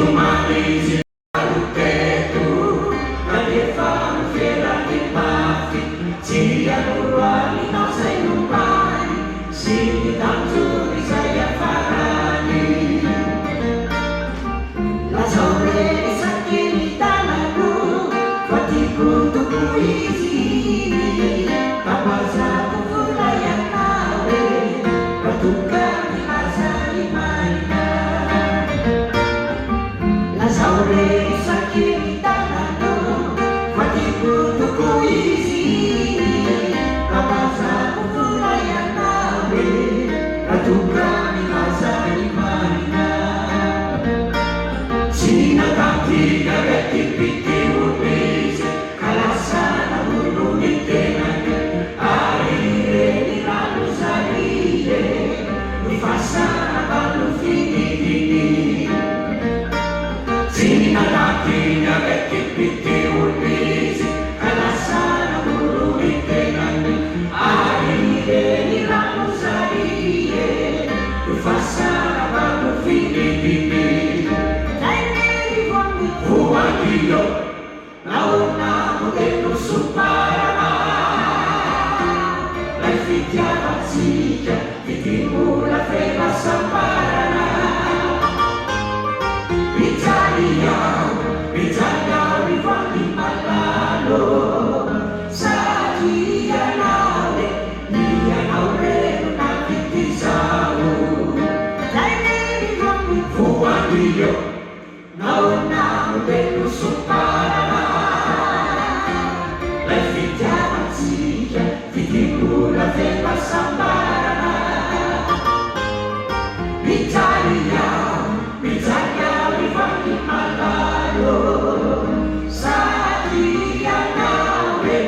Izy teto rehefa miferany mafy tsy anoloaninao zay nombany sy ny tanjony zay afarany lazao re isaky ny tanako fa tiako toko izy kapazako vola ianao e ratoka milaza ny maina lazao re isaky ny tanako fa tiako toko izy kapazako vola ianao e ratoka milaza ny maina tsy natatika rety piteoleza ka lasa namono ny tenany ary reny rano zarie ny fahasanabalo finidiny tsy nataky rety piteoleza ka lasa namono ny tenany ary reny rano zarie ny fahasanabalo finidiny Io naona modelo suparana lai fitiavatsika fitimbola fena samparana pizzariao rivanti malalo satria naule ianao reno na vitizao dai rivanti fuandio naona modelo suparana lai fitiavatsika fitimbola fena samparana pizzariao rivanti malalo satria naule